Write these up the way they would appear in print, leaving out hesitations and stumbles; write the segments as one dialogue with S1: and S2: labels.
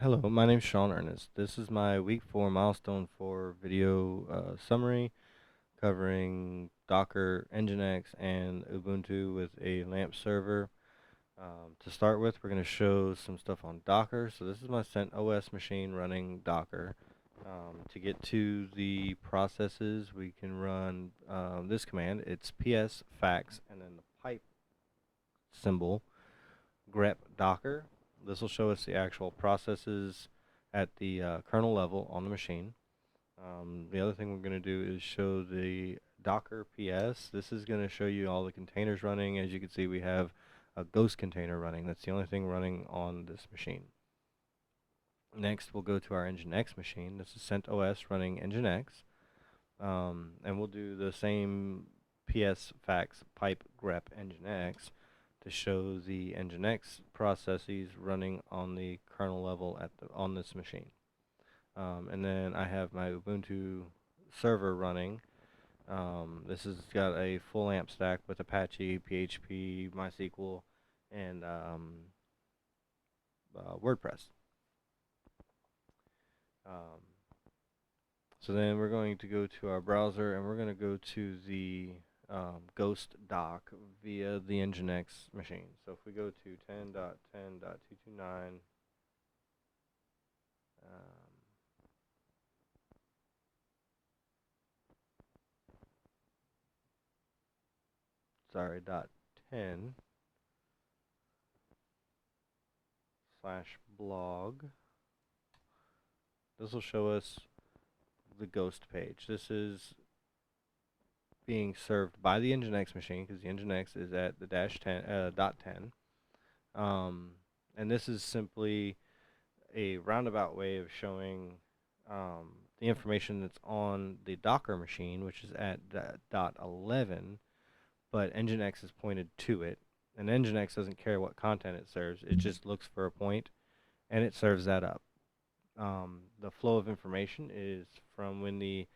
S1: Hello, my name's Sean Ernest. This is my week 4 milestone 4 video summary covering Docker, Nginx, and Ubuntu with a LAMP server. To start with, we're going to show some stuff on Docker. So this is my CentOS machine running Docker. To get to the processes, we can run this command. It's ps fax and then the pipe symbol grep docker. This will show us the actual processes at the kernel level on the machine. The other thing we're going to do is show the Docker PS. This is going to show you all the containers running. As you can see, we have a ghost container running. That's the only thing running on this machine. Next, we'll go to our Nginx machine. This is CentOS running Nginx. And we'll do the same PS fax pipe grep Nginx to show the Nginx processes running on the kernel level on this machine. And then I have my Ubuntu server running. This has got a full AMP stack with Apache, PHP, MySQL, and WordPress. So then we're going to go to our browser and we're going to go to the ghost doc via the Nginx machine. So if we go to 10.10.229, dot 10/blog, this will show us the ghost page. This is being served by the Nginx machine because the Nginx is at the .10. And this is simply a roundabout way of showing the information that's on the Docker machine, which is at .11, but Nginx is pointed to it. And Nginx doesn't care what content it serves. It just looks for a point, and it serves that up. The flow of information is from when the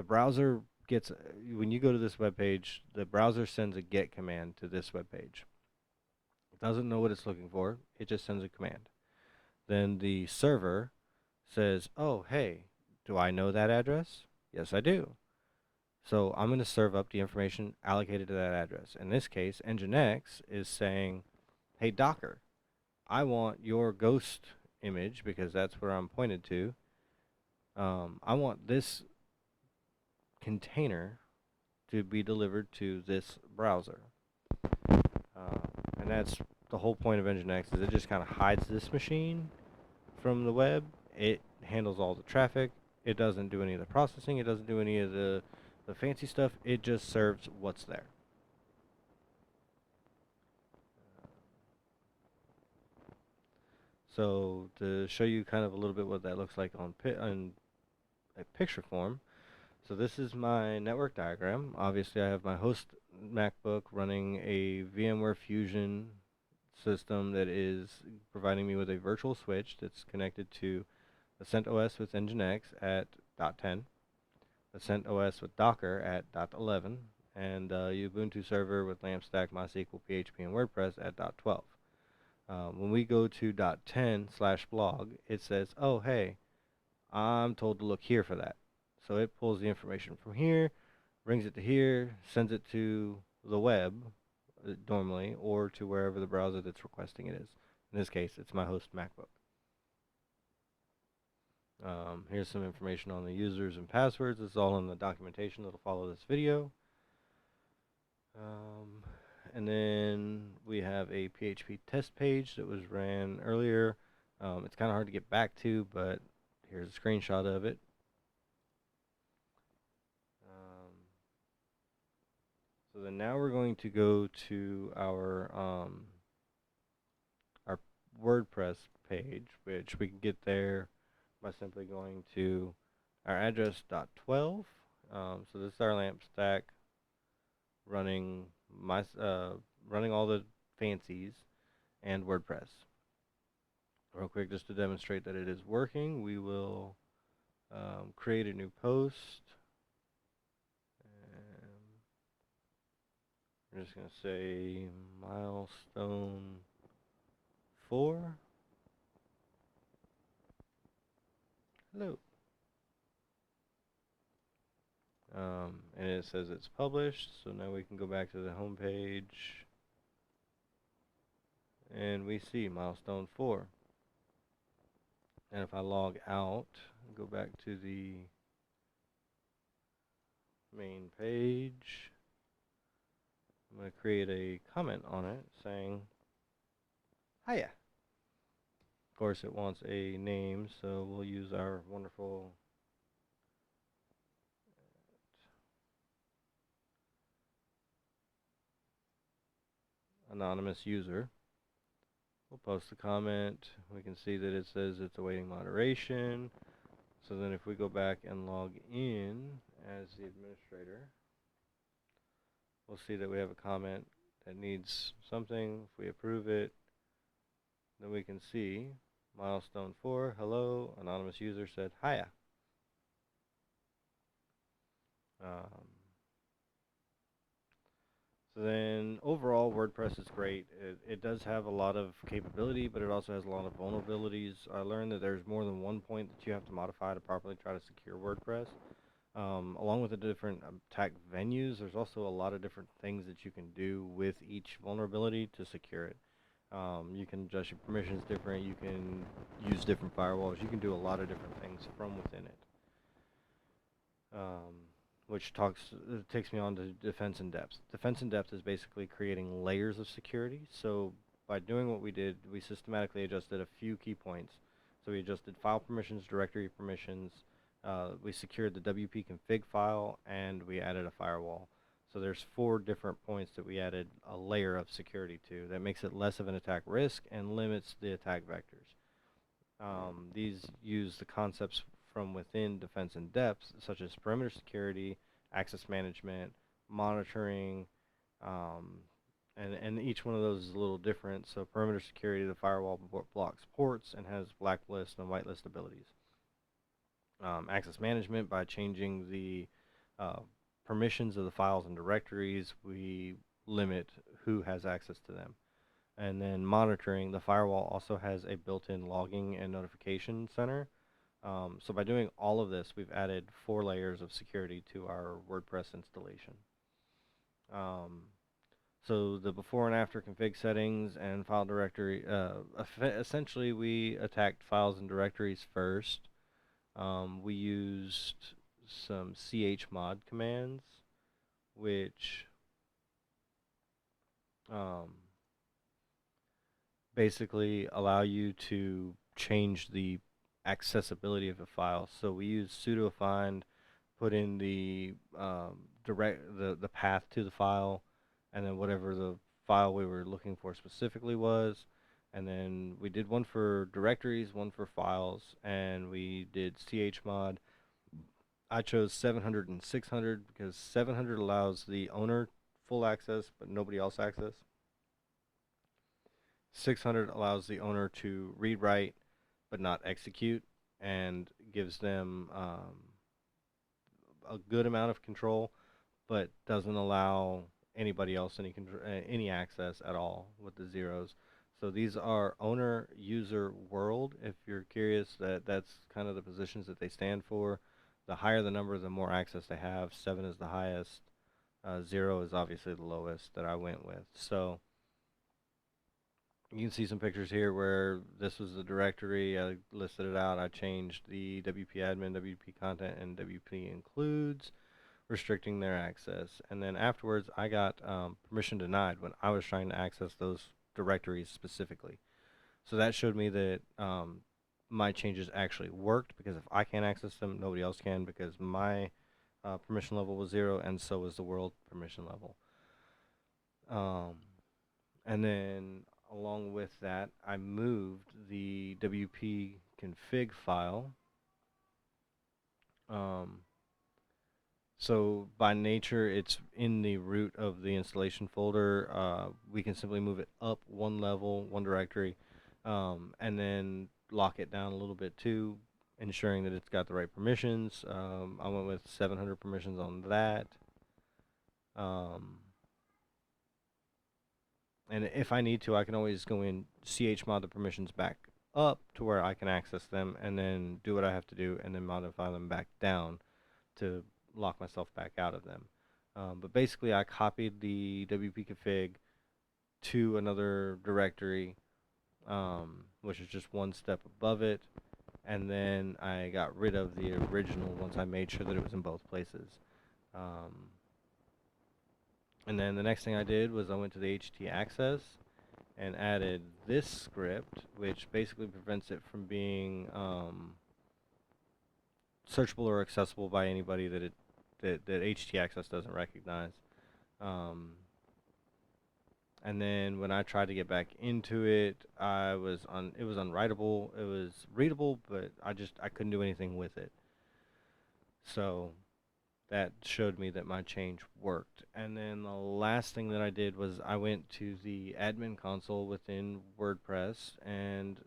S1: browser gets, when you go to this web page, the browser sends a get command to this web page. It doesn't know what it's looking for. It just sends a command. Then the server says, oh, hey, do I know that address? Yes, I do. So I'm going to serve up the information allocated to that address. In this case, Nginx is saying, hey, Docker, I want your ghost image because that's where I'm pointed to. I want this container to be delivered to this browser. And that's the whole point of Nginx, is it just kind of hides this machine from the web. It handles all the traffic. It doesn't do any of the processing. It doesn't do any of the fancy stuff. It just serves what's there. So to show you kind of a little bit what that looks like on a picture form. So this is my network diagram. Obviously, I have my host MacBook running a VMware Fusion system that is providing me with a virtual switch that's connected to the CentOS with Nginx at .10, the CentOS with Docker at .11, and Ubuntu server with LAMP stack, MySQL, PHP, and WordPress at .12. When we go to .10/blog, it says, oh, hey, I'm told to look here for that. So it pulls the information from here, brings it to here, sends it to the web normally, or to wherever the browser that's requesting it is. In this case, it's my host MacBook. Here's some information on the users and passwords. This is all in the documentation that'll follow this video. And then we have a PHP test page that was ran earlier. It's kind of hard to get back to, but here's a screenshot of it. So then now we're going to go to our WordPress page, which we can get there by simply going to our address .12. So this is our LAMP stack running running all the fancies and WordPress. Real quick, just to demonstrate that it is working, we will create a new post. I'm just going to say milestone 4. it says it's published. So now we can go back to the home page and we see milestone 4. And if I log out, go back to the main page, I'm going to create a comment on it saying, hiya. Of course, it wants a name, so we'll use our wonderful anonymous user. We'll post a comment. We can see that it says it's awaiting moderation. So then if we go back and log in as the administrator, we'll see that we have a comment that needs something. If we approve it, then we can see milestone 4, hello, anonymous user said hiya. So then overall WordPress is great. It does have a lot of capability, but it also has a lot of vulnerabilities. I learned that there's more than one point that you have to modify to properly try to secure WordPress. Along with the different attack venues, there's also a lot of different things that you can do with each vulnerability to secure it. You can adjust your permissions different, you can use different firewalls, you can do a lot of different things from within it. Which takes me on to defense in depth. Defense in depth is basically creating layers of security. So by doing what we did, we systematically adjusted a few key points. So we adjusted file permissions, directory permissions, we secured the WP config file, and we added a firewall. So there's 4 different points that we added a layer of security to. That makes it less of an attack risk and limits the attack vectors. These use the concepts from within defense in depth, such as perimeter security, access management, monitoring, and each one of those is a little different. So perimeter security, the firewall blocks ports and has blacklist and whitelist abilities. Access management, by changing the permissions of the files and directories, we limit who has access to them. And then monitoring, the firewall also has a built-in logging and notification center. So by doing all of this, we've added 4 layers of security to our WordPress installation. So the before and after config settings and file directory, essentially we attacked files and directories first. We used some chmod commands, which basically allow you to change the accessibility of a file. So we use sudo find, put in the the path to the file, and then whatever the file we were looking for specifically was. And then we did one for directories, one for files, and we did chmod. I chose 700 and 600 because 700 allows the owner full access, but nobody else access. 600 allows the owner to read, write, but not execute, and gives them a good amount of control, but doesn't allow anybody else any access at all with the zeros. So these are owner, user, world. If you're curious, that's kind of the positions that they stand for. The higher the number, the more access they have. 7 is the highest. 0 is obviously the lowest that I went with. So you can see some pictures here where this was the directory. I listed it out. I changed the WP admin, WP content, and WP includes, restricting their access. And then afterwards, I got permission denied when I was trying to access those directories specifically. So that showed me that my changes actually worked, because if I can't access them, nobody else can, because my permission level was 0, and so was the world permission level. And then along with that, I moved the WP config file. So by nature, it's in the root of the installation folder. We can simply move it up 1 level, 1 directory, and then lock it down a little bit too, ensuring that it's got the right permissions. I went with 700 permissions on that. And if I need to, I can always go in chmod the permissions back up to where I can access them, and then do what I have to do, and then modify them back down to lock myself back out of them. But basically, I copied the WP config to another directory, which is just one step above it, and then I got rid of the original once I made sure that it was in both places. Um, and then the next thing I did was I went to the HT access and added this script, which basically prevents it from being searchable or accessible by anybody that HT access doesn't recognize. Um, and then when I tried to get back into it, it was unwritable. It was readable, but I couldn't do anything with it. So that showed me that my change worked. And then the last thing that I did was I went to the admin console within WordPress and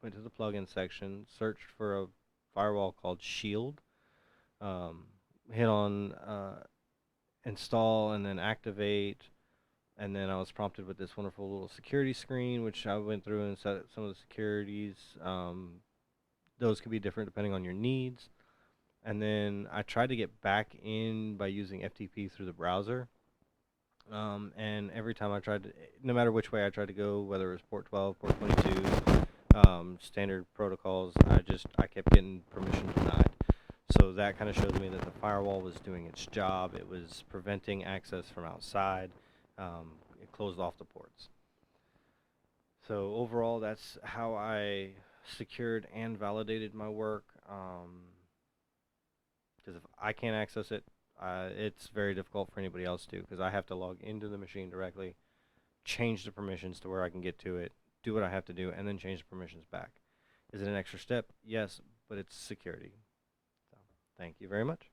S1: went to the plugin section, searched for a firewall called Shield, um, hit on install and then activate, and then I was prompted with this wonderful little security screen, which I went through and set some of the securities. Those could be different depending on your needs. And then I tried to get back in by using FTP through the browser. And every time I tried to, no matter which way I tried to go, whether it was port 12, port 22, standard protocols, I kept getting permission denied. So that kind of showed me that the firewall was doing its job. It was preventing access from outside. It closed off the ports. So overall, that's how I secured and validated my work. Because if I can't access it, it's very difficult for anybody else to, because I have to log into the machine directly, change the permissions to where I can get to it, do what I have to do, and then change the permissions back. Is it an extra step? Yes, but it's security. So, thank you very much.